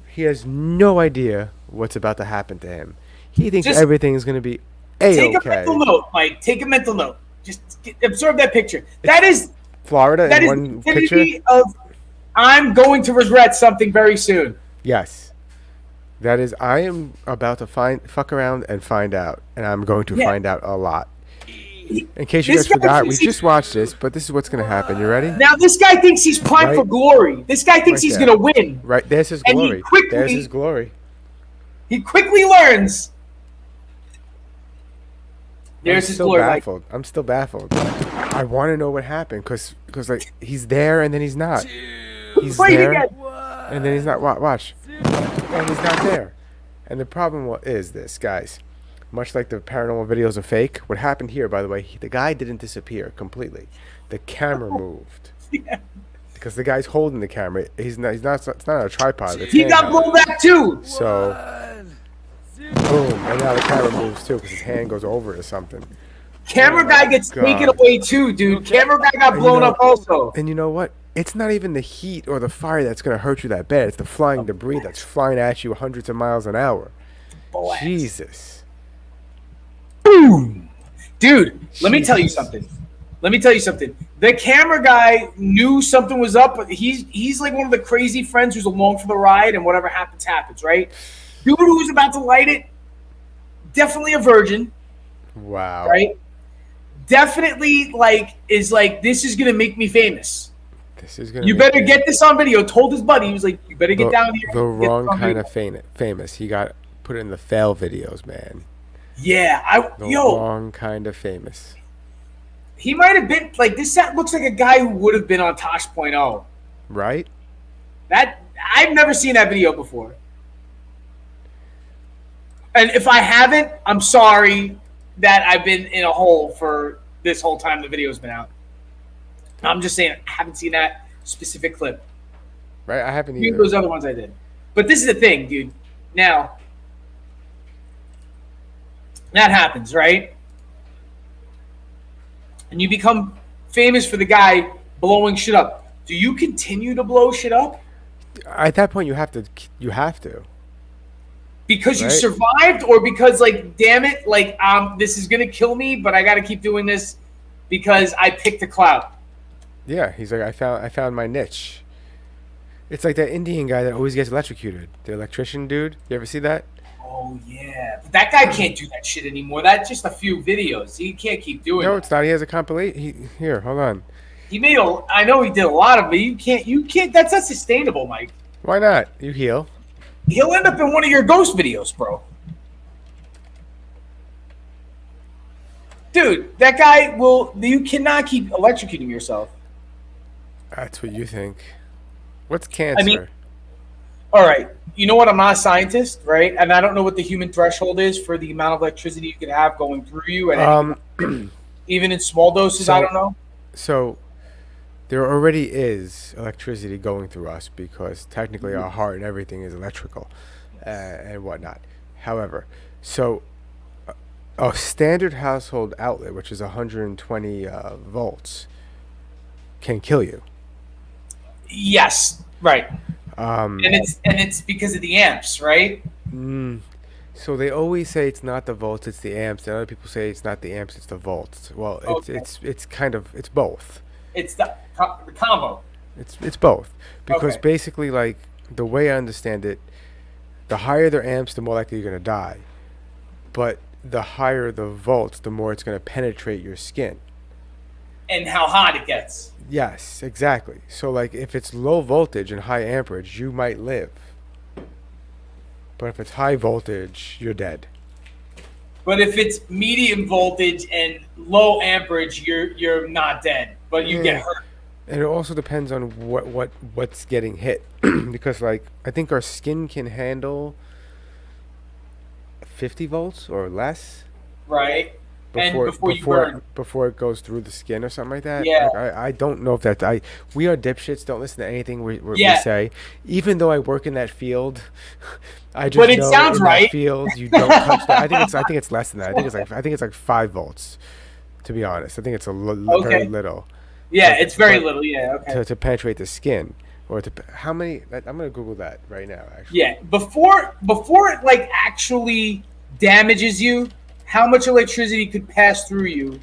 he has no idea what's about to happen to him. He thinks everything is going to be A-okay. Take a mental note, Mike. Take a mental note. Just absorb that picture. That is Florida that in is one picture. Of I'm going to regret something very soon. Yes. That is, I am about to fuck around and find out, and I'm going to find out a lot. In case you guys forgot, we just watched this, but this is what's going to happen. You ready? Now, this guy thinks he's primed for glory. This guy thinks he's going to win. Right, there's his glory. There's his glory. He quickly learns. There's his glory. Baffled. I'm still baffled. I want to know what happened because like he's there and then he's not. He's there and then he's not. Watch. And he's not there. And the problem is this, guys. Much like the paranormal videos are fake, what happened here, by the way, the guy didn't disappear completely. The camera moved. Because the guy's holding the camera. It's not on a tripod. He got blown back too. So, boom. And now the camera moves too because his hand goes over to something. Camera guy gets taken away too, dude. Camera guy got blown up also. And you know what? It's not even the heat or the fire that's going to hurt you that bad. It's the flying debris that's flying at you hundreds of miles an hour. Jesus. Boom. Dude, let me tell you something. The camera guy knew something was up, but he's like one of the crazy friends who's along for the ride, and whatever happens, happens, right? Dude who's about to light it, definitely a virgin. Wow. Right? Definitely is like, this is going to make me famous. You better get this on video. Told his buddy, he was like, you better get down here. The wrong kind of famous. He got put in the fail videos, man. Yeah, wrong kind of famous. He might have been like this. Looks like a guy who would have been on Tosh.0. Right? That I've never seen that video before. And if I haven't, I'm sorry that I've been in a hole for this whole time the video's been out. I'm just saying I haven't seen that specific clip. Right, I haven't either. Those other ones I did. But this is the thing, dude. Now, that happens, right? And you become famous for the guy blowing shit up. Do you continue to blow shit up? At that point, you have to. Because you survived, or because, like, damn it, like, this is gonna kill me, but I got to keep doing this because I picked the clout. Yeah, he's like, I found my niche. It's like that Indian guy that always gets electrocuted. The electrician dude. You ever see that? Oh yeah, but that guy can't do that shit anymore. That's just a few videos. He can't keep doing. No, that. it's not. He has a compilation. Here, hold on. He made a. I know he did a lot of it. But you can't. You can't. That's not sustainable, Mike. Why not? You heal. He'll end up in one of your ghost videos, bro. Dude, that guy will. You cannot keep electrocuting yourself. That's what you think. What's cancer? I mean, all right. You know what? I'm not a scientist, right? And I don't know what the human threshold is for the amount of electricity you can have going through you, and even in small doses. I don't know. So, there already is electricity going through us because technically our heart and everything is electrical and whatnot. However, so a standard household outlet, which is 120 volts, can kill you. Yes, right. And it's because of the amps, right? So they always say it's not the volts, it's the amps. And other people say it's not the amps, it's the volts. Well, it's kind of both. It's the combo. It's both because basically, like the way I understand it, the higher the amps, the more likely you're gonna die. But the higher the volts, the more it's gonna penetrate your skin. And how hot it gets. Yes, exactly. So like if it's low voltage and high amperage, you might live. But if it's high voltage, you're dead. But if it's medium voltage and low amperage, you're not dead, but you get hurt. And it also depends on what's getting hit. Because like I think our skin can handle 50 volts or less. Right. Before it goes through the skin or something like that. Yeah. Like, I don't know if that's we are dipshits. Don't listen to anything we say. Even though I work in that field, I just but it know sounds in right. that field you don't touch that. I think it's less than that. I think it's like 5 volts. To be honest, I think it's very little. Yeah, it's very little. Yeah. Okay. To penetrate the skin. Or how many? I'm gonna Google that right now. Actually. Yeah. Before it like actually damages you. How much electricity could pass through you?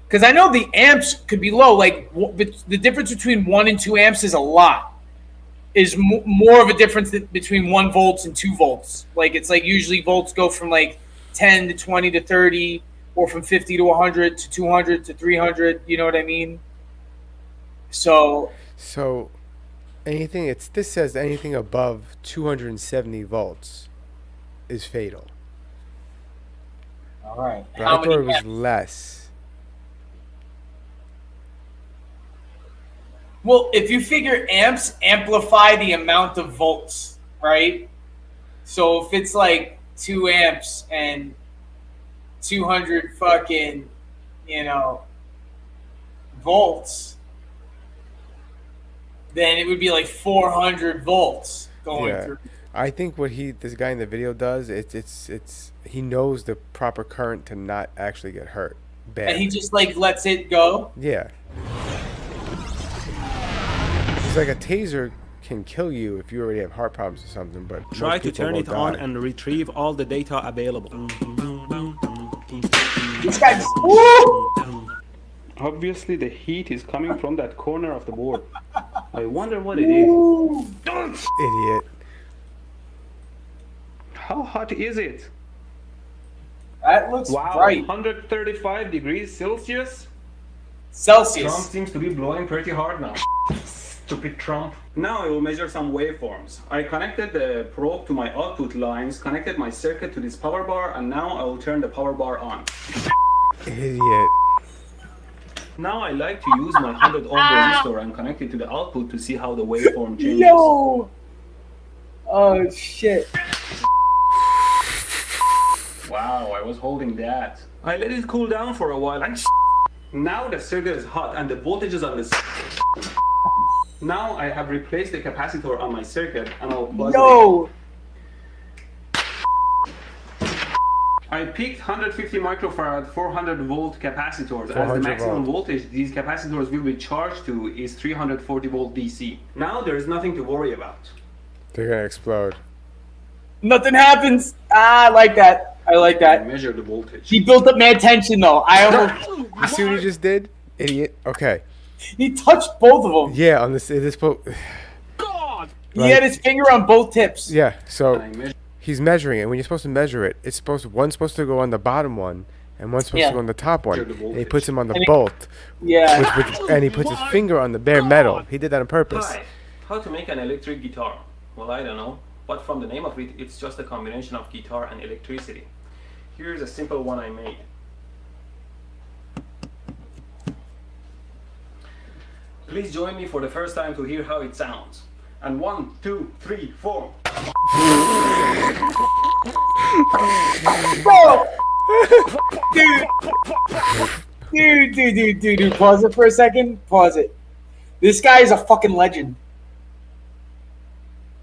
Because I know the amps could be low. Like the difference between 1 and 2 amps is a lot. Is more of a difference between 1 volts and 2 volts. Like it's like usually volts go from like 10 to 20 to 30, or from 50 to 100 to 200 to 300. You know what I mean? So. This says anything above 270 volts is fatal. All right. But I thought it was less. Well, if you figure amps amplify the amount of volts, right? So if it's like 2 amps and 200 fucking, volts, then it would be like 400 volts going through. I think what this guy in the video does, he knows the proper current to not actually get hurt. Bad. And he just like lets it go? Yeah. It's like a taser can kill you if you already have heart problems or something, but try to turn it on and retrieve all the data available. This guy's Obviously the heat is coming from that corner of the board. I wonder what it is. Idiot. How hot is it? That looks right. 135 degrees Celsius? Trump seems to be blowing pretty hard now. Stupid Trump. Now I will measure some waveforms. I connected the probe to my output lines, connected my circuit to this power bar, and now I will turn the power bar on. Idiot. Now I like to use my 100 ohm resistor and connect it to the output to see how the waveform changes. Yo! Oh shit. Wow, I was holding that. I let it cool down for a while and now the circuit is hot and the voltage is on this. Now I have replaced the capacitor on my circuit and I'll plug it in. I picked 150 microfarad 400 volt capacitors as the maximum voltage these capacitors will be charged to is 340 volt DC. Now there is nothing to worry about. They're gonna explode. Nothing happens. I like that. I like that. Measure the voltage. He built up mad tension though. I almost. You see what he just did, idiot? Okay. He touched both of them. Yeah, on this boat. God. He had his finger on both tips. Yeah. So he's measuring it. When you're supposed to measure it, one's supposed to go on the bottom one, and one's supposed to go on the top one. And he puts him on the bolt. Yeah. And he puts his finger on the bare metal. He did that on purpose. Hi. How to make an electric guitar? Well, I don't know. But from the name of it, it's just a combination of guitar and electricity. Here's a simple one I made. Please join me for the first time to hear how it sounds. And 1, 2, 3, 4. Bro! Dude. Pause it for a second. Pause it. This guy is a fucking legend.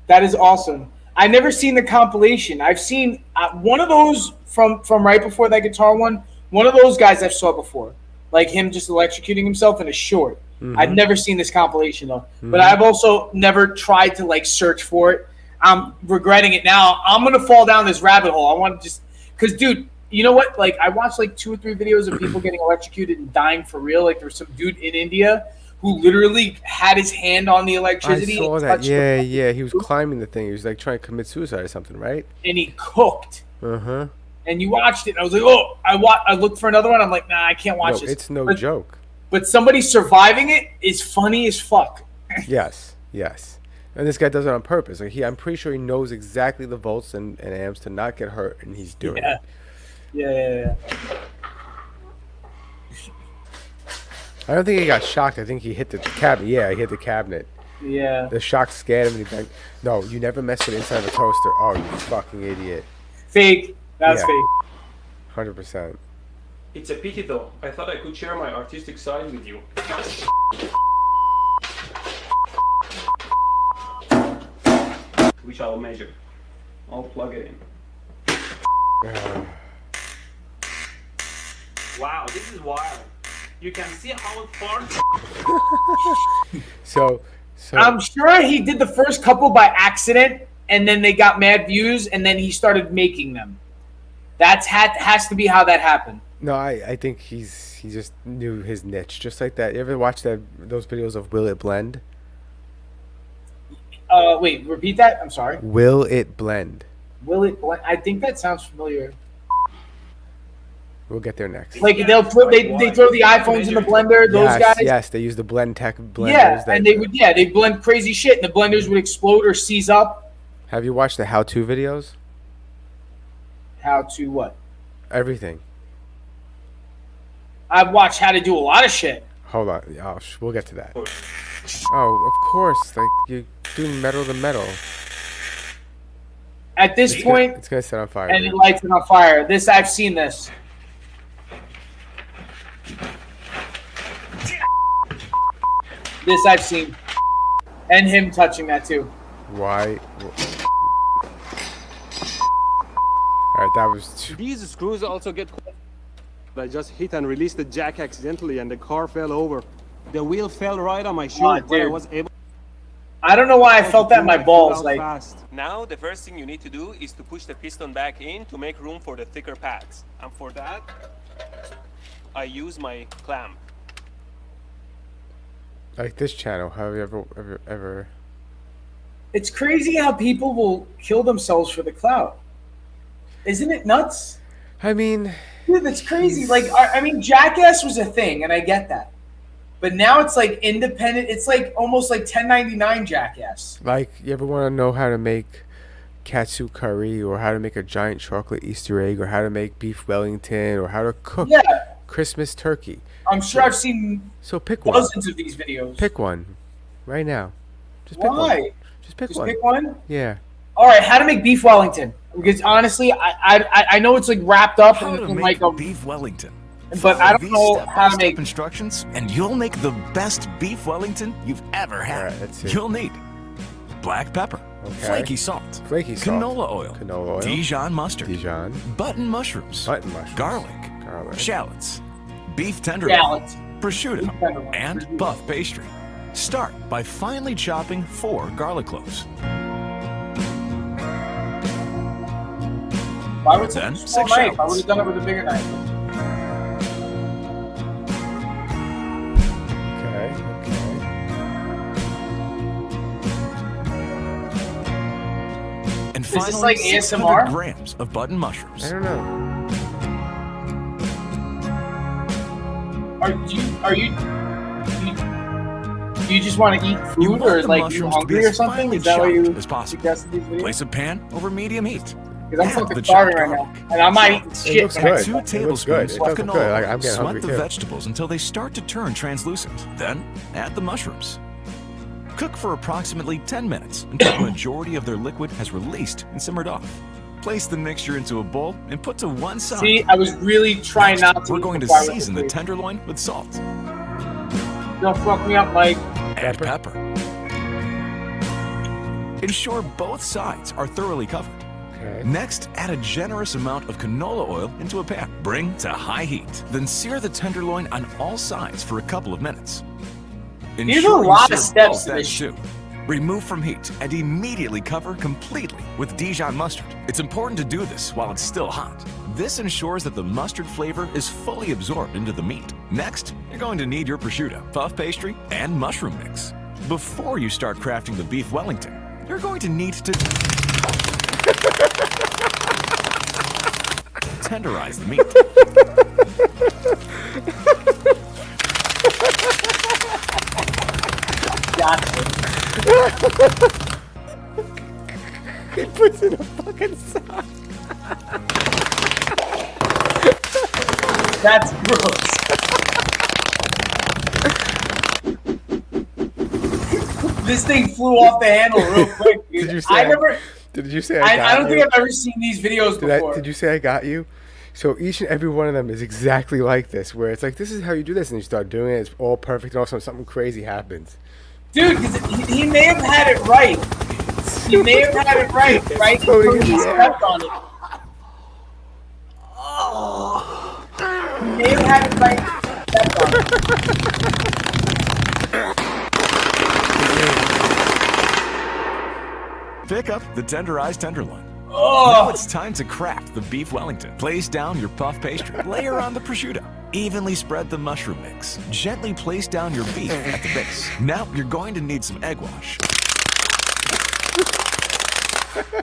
That is awesome. I never seen the compilation. I've seen one of those from right before that guitar one. One of those guys I've saw before, like him just electrocuting himself in a short. I've never seen this compilation though, but I've also never tried to like search for it. I'm regretting it now. I'm gonna fall down this rabbit hole. I want to just because, dude, you know what? Like I watched like 2 or 3 videos of people getting electrocuted and dying for real. Like there was some dude in India who literally had his hand on the electricity. I saw that. Yeah. He was climbing the thing. He was like trying to commit suicide or something, right? And he cooked. Uh-huh. And you watched it. And I was like, oh, I looked for another one. I'm like, nah, I can't watch this. It's no joke. But somebody surviving it is funny as fuck. Yes. And this guy does it on purpose. Like I'm pretty sure he knows exactly the volts and amps to not get hurt, and he's doing it. Yeah. I don't think he got shocked. I think he hit the cabinet. Yeah, he hit the cabinet. Yeah. The shock scared him and he banged. No, you never mess with the inside of a toaster. Oh, you fucking idiot. Fake. That's fake. 100%. It's a pity though. I thought I could share my artistic side with you. Which I'll measure. I'll plug it in. Wow, this is wild. You can see how far. So I'm sure he did the first couple by accident, and then they got mad views, and then he started making them. That has to be how that happened. No, I think he just knew his niche, just like that. You ever watch those videos of Will It Blend? Wait, repeat that. I'm sorry. Will It Blend? Will It Blend? I think that sounds familiar. We'll get there next. Like they throw the iPhones in the blender. Those guys. Yes, they use the blend tech blenders. Yeah, and they blend crazy shit, and the blenders would explode or seize up. Have you watched the how-to videos? How to what? Everything. I've watched how to do a lot of shit. Hold on. Oh, we'll get to that. Oh, of course. Like you're doing metal to metal. At this point, it's gonna set on fire. And it lights it on fire. I've seen this. This I've seen. And him touching that too. Why? Alright, that was... These screws also get... I just hit and released the jack accidentally and the car fell over. The wheel fell right on my shoe, but I was able... I don't know why I felt that in my balls. Like now, the first thing you need to do is to push the piston back in to make room for the thicker pads. And for that, I use my clamp. Like this channel, have you ever... It's crazy how people will kill themselves for the clout. Isn't it nuts? I mean... Dude, that's crazy. Like, I mean, Jackass was a thing, and I get that. But now it's like independent. It's like almost like 1099 Jackass. Like, you ever want to know how to make katsu curry, or how to make a giant chocolate Easter egg, or how to make beef Wellington, or how to cook Christmas turkey? I'm sure I've seen pick dozens of these videos. Pick one right now. Just pick one. Just pick one. Pick one? Yeah. All right, how to make beef Wellington. Because honestly, I know it's like wrapped up in like a beef Wellington. But I don't know how to make instructions, and you'll make the best beef Wellington you've ever had. All right, let's see. You'll need black pepper, flaky salt, canola oil, Dijon mustard, button mushrooms, garlic, shallots, beef tenderloin, prosciutto, and buff pastry. Start by finely chopping 4 garlic cloves. Why would Then it small 6 knife? I would shallots. have done it with a bigger knife. And Is this finally, like 600 ASMR? grams of button mushrooms. I don't know. Do you just want to eat You food, want or the like you mushrooms to be hungry or as something? finely Is that what you chopped as possible. suggested these videos? Place a pan over medium heat. Because I'm Add fucking the starving chopped right now, garlic. and I'm not eating It shit. looks when I good. eat. 2 It looks good. tablespoons It of does look canola good. oil. I'm getting Sweat hungry the too. vegetables until they start to turn translucent. Then add the mushrooms. Cook for approximately 10 minutes until the majority of their liquid has released and simmered off. Place the mixture into a bowl and put to one side. See, I was really trying Next, not to. we're eat going to before I went season the sleep. tenderloin with salt. Don't fuck me up, Mike. Add pepper. Ensure both sides are thoroughly covered. Okay. Next, add a generous amount of canola oil into a pan. Bring to high heat. Then sear the tenderloin on all sides for a couple of minutes. There's a lot of steps to both this ends too. Remove from heat and immediately cover completely with Dijon mustard. It's important to do this while it's still hot. This ensures that the mustard flavor is fully absorbed into the meat. Next, you're going to need your prosciutto, puff pastry, and mushroom mix. Before you start crafting the beef Wellington, you're going to need to tenderize the meat. Gotcha. He puts in a fucking sock. That's gross. This thing flew off the handle real quick. Dude. Did you say Did you say I don't think I've ever seen these videos before. Did you say I got you? So each and every one of them is exactly like this, where it's like, this is how you do this, and you start doing it, it's all perfect, and all of a sudden something crazy happens. Dude, 'cause he may have had it right. He may have had it right, right? Until he stepped on it. Oh. He may have had it right. Stepped on it. Pick up the tenderized tenderloin. Oh. Now it's time to craft the beef Wellington. Place down your puff pastry. Layer on the prosciutto. Evenly spread the mushroom mix. Gently place down your beef at the base. Now you're going to need some egg wash.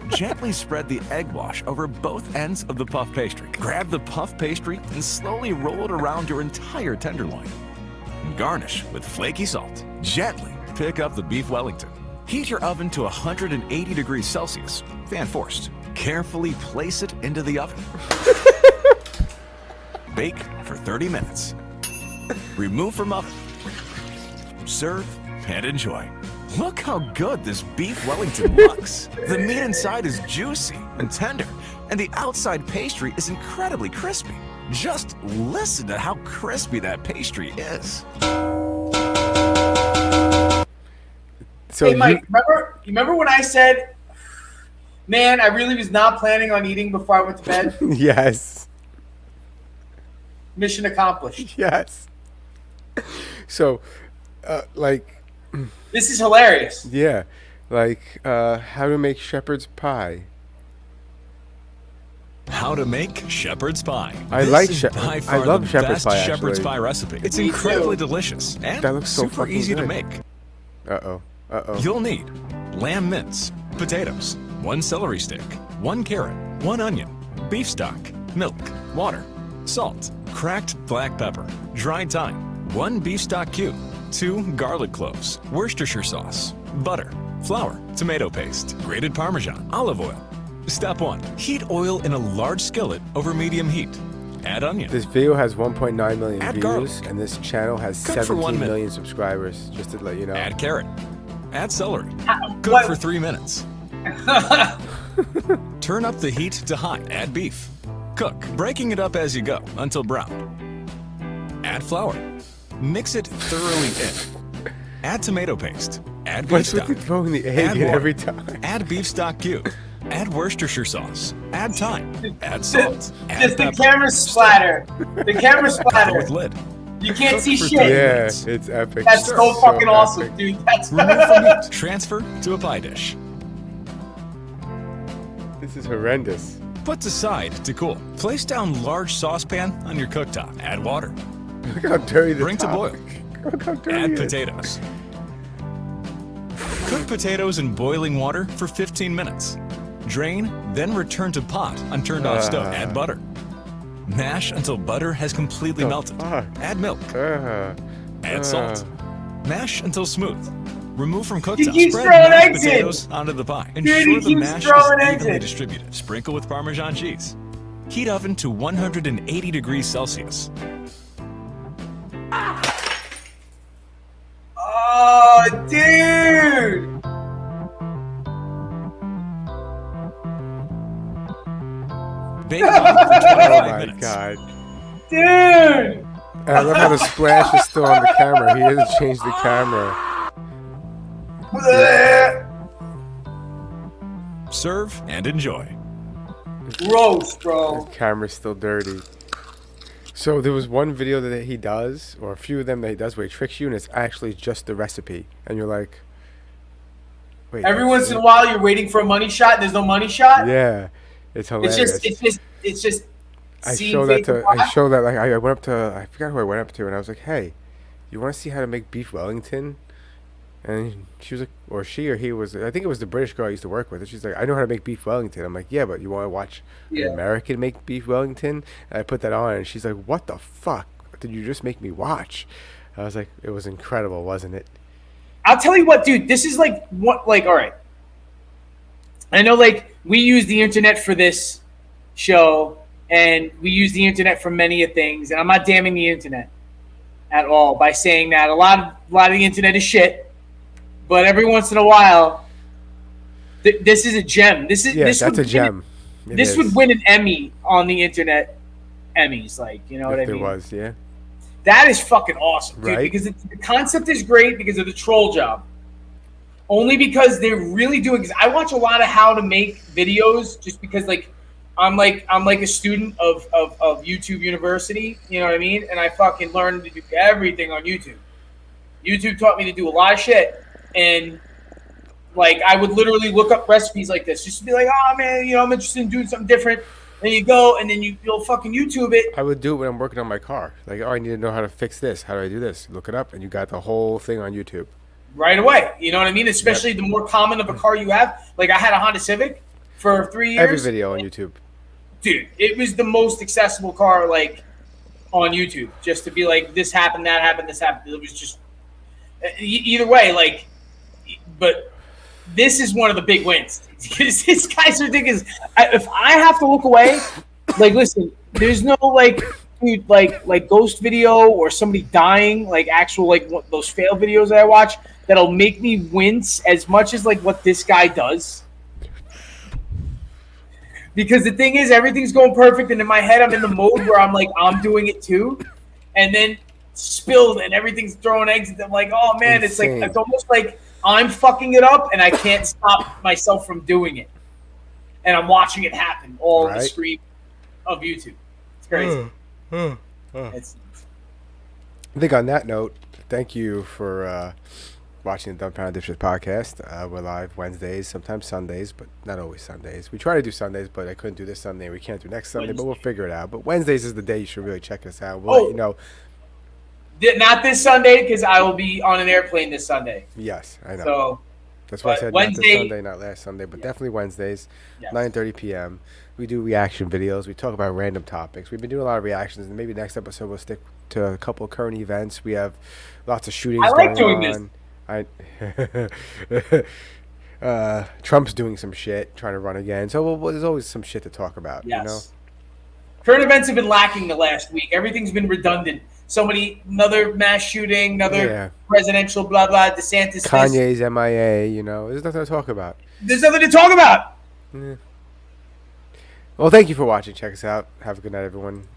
Gently spread the egg wash over both ends of the puff pastry. Grab the puff pastry and slowly roll it around your entire tenderloin. Garnish with flaky salt. Gently pick up the beef Wellington. Heat your oven to 180 degrees Celsius, fan forced. Carefully place it into the oven. Bake for 30 minutes. Remove from oven. Serve and enjoy. Look how good this beef Wellington looks. The meat inside is juicy and tender, and the outside pastry is incredibly crispy. Just listen to how crispy that pastry is. So hey, Mike, remember when I said, man, I really was not planning on eating before I went to bed? Yes. Mission accomplished. Yes. So, like... This is hilarious. Yeah. Like, how to make shepherd's pie. How to make shepherd's pie. I love shepherd's pie, shepherd's actually. pie recipe. It's Me incredibly too. delicious and That looks so super fucking easy good. to make. Uh-oh. Uh-oh. You'll need lamb mince, potatoes, 1 celery stick, 1 carrot, 1 onion, beef stock, milk, water, salt, cracked black pepper, dried thyme, 1 beef stock cube, 2 garlic cloves, Worcestershire sauce, butter, flour, tomato paste, grated Parmesan, olive oil. Step 1. Heat oil in a large skillet over medium heat. Add onion. This video has 1.9 million Add views, garlic. and this channel has Cook for 1 17 minute. million subscribers, just to let you know. Add carrot. Add celery. Cook what? for 3 minutes. Turn up the heat to high. Add beef. Cook, breaking it up as you go until brown. Add flour. Mix it thoroughly in. Add tomato paste. Add beef What's stock. with you throwing the egg Add in water. every time? Add beef stock cube. Add Worcestershire sauce. Add thyme. Add salt. Add Just the pepper. camera splatter. The camera Cover splatter. with lid. You can't Cook see for shit. 30 Yeah, minutes. it's epic. That's so fucking epic. awesome, dude. That's Remove from heat. Transfer to a pie dish. This is horrendous. puts aside to cool. Place down large saucepan on your cooktop. Add water. Look how dirty the Bring to boil. Look how dirty Add it is. potatoes. Cook potatoes in boiling water for 15 minutes. Drain, then return to pot on turned off stove. Add butter. Mash until butter has completely melted. Add milk. Add salt. Mash until smooth. Remove from cooktop. keeps Spread throwing mashed eggs in. potatoes onto the pie. Dude, he Ensure the keeps mash throwing is eggs evenly in. distributed. Sprinkle with Parmesan cheese. Heat oven to 180 degrees Celsius. Oh, dude! Bake on for 25 Oh my minutes. god. Dude! And I love how the splash is still on the camera. He hasn't changed the camera. Serve and enjoy. Gross, bro. The camera's still dirty. So there was one video that he does, or a few of them that he does, where he tricks you, and it's actually just the recipe, and you're like, wait. Every once in a while, you're waiting for a money shot, and there's no money shot. Yeah, it's hilarious. It's just. I show that like I went up to, I forgot who I went up to, and I was like, hey, you want to see how to make beef Wellington? And she was like, or she or he was, I think it was the British girl I used to work with. And she's like, I know how to make beef Wellington. I'm like, yeah, but you want to watch an American make beef Wellington? And I put that on, and she's like, what the fuck did you just make me watch? I was like, it was incredible, wasn't it? I'll tell you what, dude. This is like what, like, all right. I know, like, we use the internet for this show, and we use the internet for many things. And I'm not damning the internet at all by saying that a lot of the internet is shit. But every once in a while, this is a gem. This that's a gem. This would win an Emmy on the internet Emmys, like, you know what I mean? There was, yeah. That is fucking awesome, dude. Right? Because the concept is great because of the troll job. Only because they're really doing. Because I watch a lot of how to make videos, just because like I'm like a student of YouTube University. You know what I mean? And I fucking learned to do everything on YouTube. YouTube taught me to do a lot of shit. And like I would literally look up recipes like this just to be like, oh man, you know, I'm interested in doing something different. Then you go and then you'll fucking YouTube it. I would do it when I'm working on my car. Like, oh, I need to know how to fix this. How do I do this? Look it up, and you got the whole thing on YouTube. Right away. You know what I mean? Especially the more common of a car you have. Like I had a Honda Civic for 3 years. Every video on YouTube. Dude, it was the most accessible car like on YouTube. Just to be like, this happened, that happened, this happened. It was just either way, like. But this is one of the big wins because this guy's ridiculous. If I have to look away, like, listen, there's no like, dude, like ghost video or somebody dying, like actual like those fail videos that I watch that'll make me wince as much as like what this guy does. Because the thing is, everything's going perfect, and in my head, I'm in the mode where I'm like, I'm doing it too, and then spilled and everything's throwing eggs. And I'm like, oh man, it's like it's almost like I'm fucking it up, and I can't stop myself from doing it. And I'm watching it happen all on the stream of YouTube. It's crazy. It's, I think on that note, thank you for watching the Dumbfounded Dipshits podcast. We're live Wednesdays, sometimes Sundays, but not always Sundays. We try to do Sundays, but I couldn't do this Sunday. We can't do next Sunday, but we'll figure it out. But Wednesdays is the day you should really check us out. We'll let you know. not this Sunday, because I will be on an airplane this Sunday. Yes, I know. So that's why I said Wednesday, not this Sunday, not last Sunday, but definitely Wednesdays, 9:30 p.m. We do reaction videos. We talk about random topics. We've been doing a lot of reactions, and maybe next episode we'll stick to a couple of current events. We have lots of shootings going on. Trump's doing some shit, trying to run again. So there's always some shit to talk about, you know? Current events have been lacking the last week. Everything's been redundant. Another mass shooting, another presidential blah, blah, DeSantis. Kanye's MIA, you know. There's nothing to talk about. There's nothing to talk about. Yeah. Well, thank you for watching. Check us out. Have a good night, everyone.